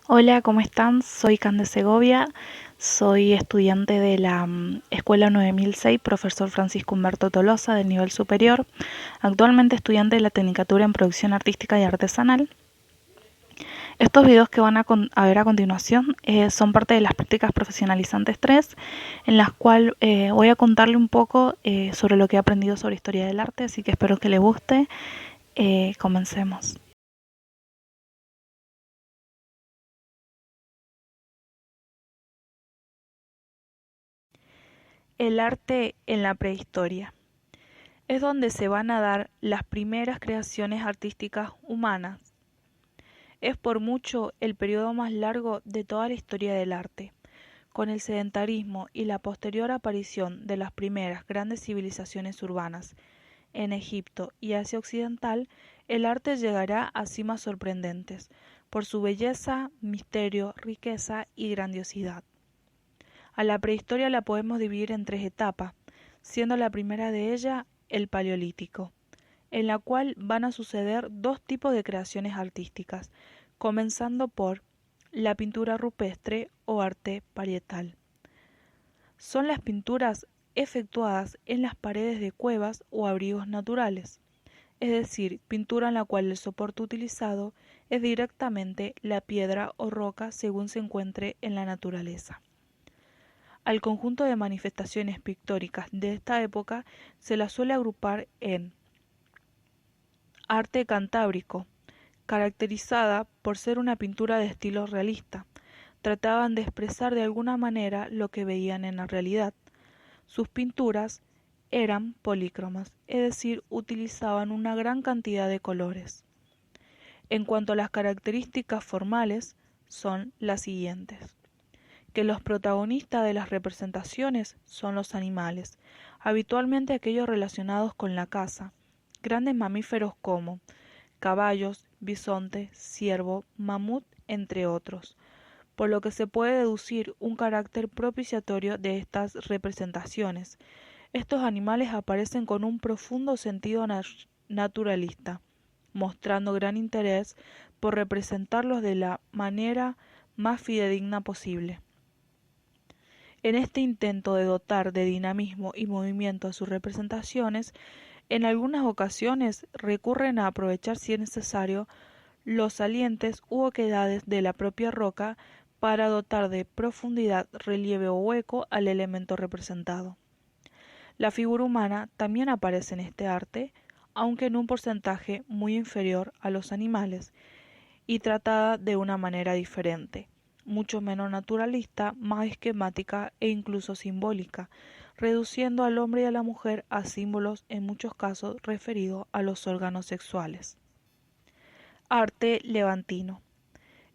Hola, ¿cómo están? Soy Cande Segovia, soy estudiante de la Escuela 9006, profesor Francisco Humberto Tolosa, del nivel superior, actualmente estudiante de la Tecnicatura en Producción Artística y Artesanal. Estos videos que van a ver a continuación son parte de las prácticas profesionalizantes 3, en las cuales voy a contarle un poco sobre lo que he aprendido sobre historia del arte, así que espero que les guste. Comencemos. El arte en la prehistoria. Es donde se van a dar las primeras creaciones artísticas humanas. Es por mucho el periodo más largo de toda la historia del arte. Con el sedentarismo y la posterior aparición de las primeras grandes civilizaciones urbanas en Egipto y Asia Occidental, el arte llegará a cimas sorprendentes por su belleza, misterio, riqueza y grandiosidad. A la prehistoria la podemos dividir en tres etapas, siendo la primera de ellas el Paleolítico, en la cual van a suceder dos tipos de creaciones artísticas, comenzando por la pintura rupestre o arte parietal. Son las pinturas efectuadas en las paredes de cuevas o abrigos naturales, es decir, pintura en la cual el soporte utilizado es directamente la piedra o roca según se encuentre en la naturaleza. Al conjunto de manifestaciones pictóricas de esta época se las suele agrupar en arte cantábrico, caracterizada por ser una pintura de estilo realista. Trataban de expresar de alguna manera lo que veían en la realidad. Sus pinturas eran polícromas, es decir, utilizaban una gran cantidad de colores. En cuanto a las características formales, son las siguientes: que los protagonistas de las representaciones son los animales, habitualmente aquellos relacionados con la caza, grandes mamíferos como caballos, bisonte, ciervo, mamut, entre otros, por lo que se puede deducir un carácter propiciatorio de estas representaciones. Estos animales aparecen con un profundo sentido naturalista, mostrando gran interés por representarlos de la manera más fidedigna posible. En este intento de dotar de dinamismo y movimiento a sus representaciones, en algunas ocasiones recurren a aprovechar, si es necesario, los salientes u oquedades de la propia roca para dotar de profundidad, relieve o hueco al elemento representado. La figura humana también aparece en este arte, aunque en un porcentaje muy inferior a los animales, y tratada de una manera diferente, mucho menos naturalista, más esquemática e incluso simbólica, reduciendo al hombre y a la mujer a símbolos en muchos casos referidos a los órganos sexuales. Arte levantino.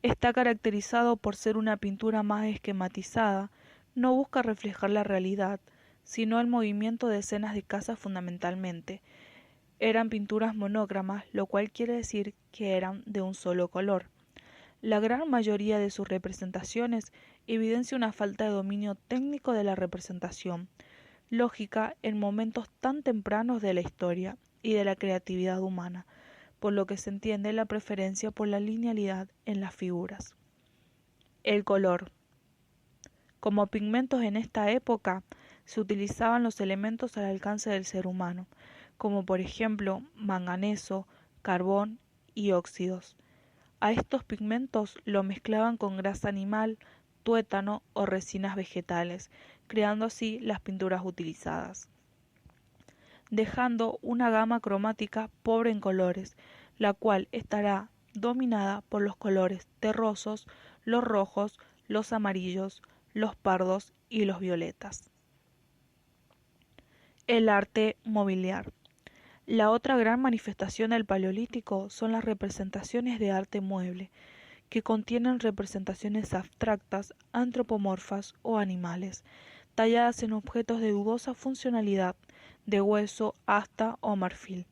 Está caracterizado por ser una pintura más esquematizada, no busca reflejar la realidad, sino el movimiento de escenas de caza fundamentalmente. Eran pinturas monócramas, lo cual quiere decir que eran de un solo color. La gran mayoría de sus representaciones evidencia una falta de dominio técnico de la representación, lógica en momentos tan tempranos de la historia y de la creatividad humana, por lo que se entiende la preferencia por la linealidad en las figuras. El color. Como pigmentos en esta época se utilizaban los elementos al alcance del ser humano, como por ejemplo manganeso, carbón y óxidos. A estos pigmentos lo mezclaban con grasa animal, tuétano o resinas vegetales, creando así las pinturas utilizadas, dejando una gama cromática pobre en colores, la cual estará dominada por los colores terrosos, los rojos, los amarillos, los pardos y los violetas. El arte mobiliar. La otra gran manifestación del Paleolítico son las representaciones de arte mueble, que contienen representaciones abstractas, antropomorfas o animales, talladas en objetos de dudosa funcionalidad, de hueso, asta o marfil.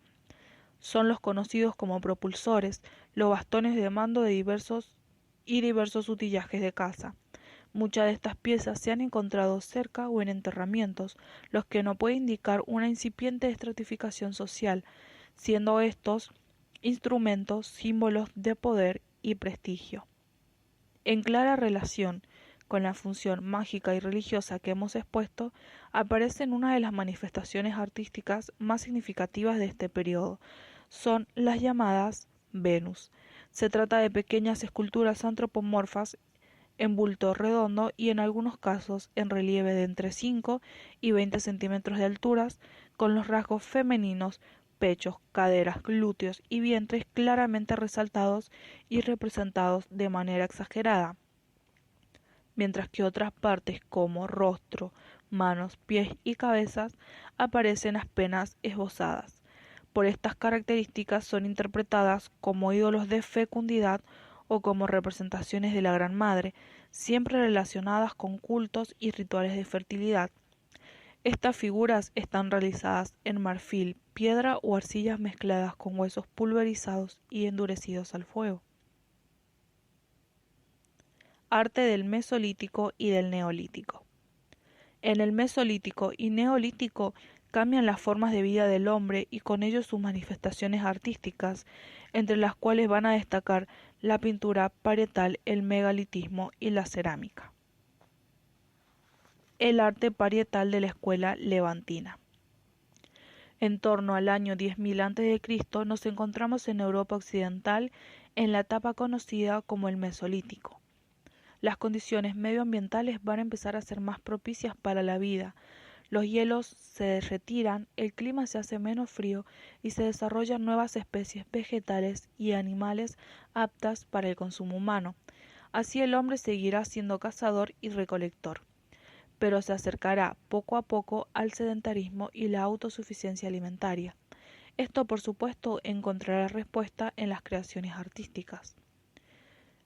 Son los conocidos como propulsores, los bastones de mando de diversos utillajes de caza. Muchas de estas piezas se han encontrado cerca o en enterramientos, los que no puede indicar una incipiente estratificación social, siendo estos instrumentos símbolos de poder y prestigio. En clara relación con la función mágica y religiosa que hemos expuesto, aparecen una de las manifestaciones artísticas más significativas de este periodo. Son las llamadas Venus. Se trata de pequeñas esculturas antropomorfas en bulto redondo y en algunos casos en relieve de entre 5 y 20 centímetros de alturas, con los rasgos femeninos, pechos, caderas, glúteos y vientres claramente resaltados y representados de manera exagerada, mientras que otras partes como rostro, manos, pies y cabezas aparecen apenas esbozadas. Por estas características son interpretadas como ídolos de fecundidad o como representaciones de la Gran Madre, siempre relacionadas con cultos y rituales de fertilidad. Estas figuras están realizadas en marfil, piedra o arcillas mezcladas con huesos pulverizados y endurecidos al fuego. Arte del Mesolítico y del Neolítico. En el Mesolítico y Neolítico cambian las formas de vida del hombre y con ello sus manifestaciones artísticas, entre las cuales van a destacar la pintura parietal, el megalitismo y la cerámica. El arte parietal de la escuela levantina. En torno al año 10.000 a.C. nos encontramos en Europa occidental en la etapa conocida como el Mesolítico. Las condiciones medioambientales van a empezar a ser más propicias para la vida. Los hielos se retiran, el clima se hace menos frío y se desarrollan nuevas especies vegetales y animales aptas para el consumo humano. Así el hombre seguirá siendo cazador y recolector, pero se acercará poco a poco al sedentarismo y la autosuficiencia alimentaria. Esto, por supuesto, encontrará respuesta en las creaciones artísticas.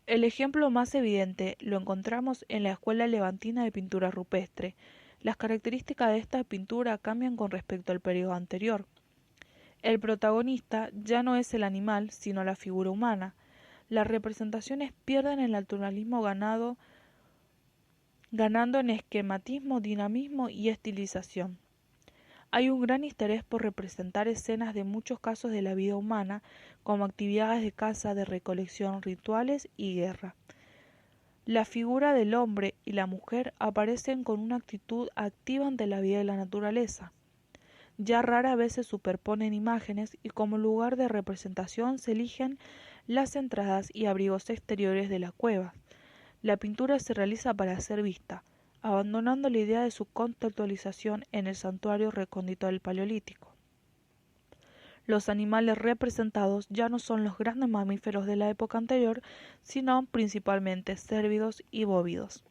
El ejemplo más evidente lo encontramos en la Escuela Levantina de Pintura Rupestre. Las características de esta pintura cambian con respecto al periodo anterior. El protagonista ya no es el animal, sino la figura humana. Las representaciones pierden el naturalismo ganando en esquematismo, dinamismo y estilización. Hay un gran interés por representar escenas de muchos casos de la vida humana, como actividades de caza, de recolección, rituales y guerra. La figura del hombre y la mujer aparecen con una actitud activa ante la vida y la naturaleza. Ya rara vez se superponen imágenes y como lugar de representación se eligen las entradas y abrigos exteriores de la cueva. La pintura se realiza para ser vista, abandonando la idea de su contextualización en el santuario recóndito del Paleolítico. Los animales representados ya no son los grandes mamíferos de la época anterior, sino principalmente cérvidos y bóvidos.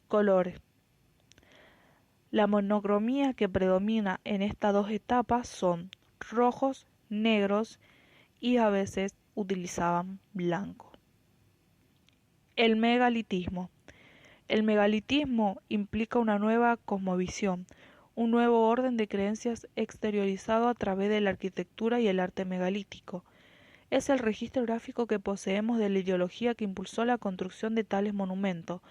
Colores. La monocromía que predomina en estas dos etapas son rojos, negros y a veces utilizaban blanco. El megalitismo. El megalitismo implica una nueva cosmovisión, un nuevo orden de creencias exteriorizado a través de la arquitectura y el arte megalítico. Es el registro gráfico que poseemos de la ideología que impulsó la construcción de tales monumentos,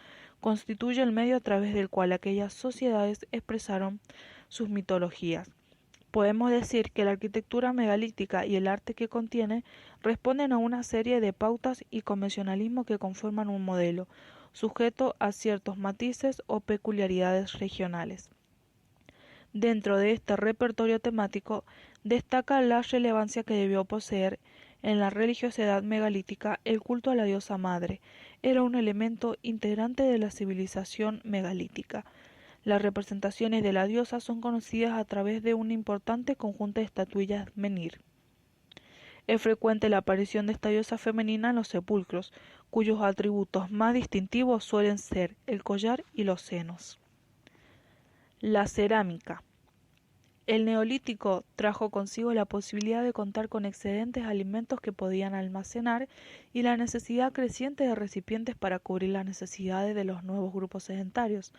constituye el medio a través del cual aquellas sociedades expresaron sus mitologías. Podemos decir que la arquitectura megalítica y el arte que contiene responden a una serie de pautas y convencionalismos que conforman un modelo, sujeto a ciertos matices o peculiaridades regionales. Dentro de este repertorio temático destaca la relevancia que debió poseer en la religiosidad megalítica el culto a la diosa madre. Era un elemento integrante de la civilización megalítica. Las representaciones de la diosa son conocidas a través de un importante conjunto de estatuillas menhir. Es frecuente la aparición de esta diosa femenina en los sepulcros, cuyos atributos más distintivos suelen ser el collar y los senos. La cerámica. El Neolítico trajo consigo la posibilidad de contar con excedentes alimentos que podían almacenar y la necesidad creciente de recipientes para cubrir las necesidades de los nuevos grupos sedentarios.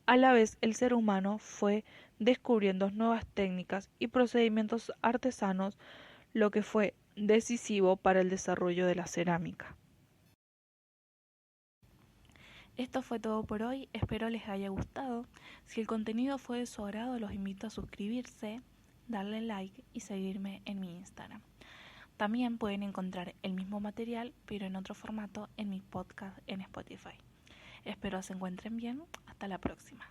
A la vez, el ser humano fue descubriendo nuevas técnicas y procedimientos artesanos, lo que fue decisivo para el desarrollo de la cerámica. Esto fue todo por hoy, espero les haya gustado. Si el contenido fue de su agrado, los invito a suscribirse, darle like y seguirme en mi Instagram. También pueden encontrar el mismo material, pero en otro formato, en mi podcast en Spotify. Espero se encuentren bien. Hasta la próxima.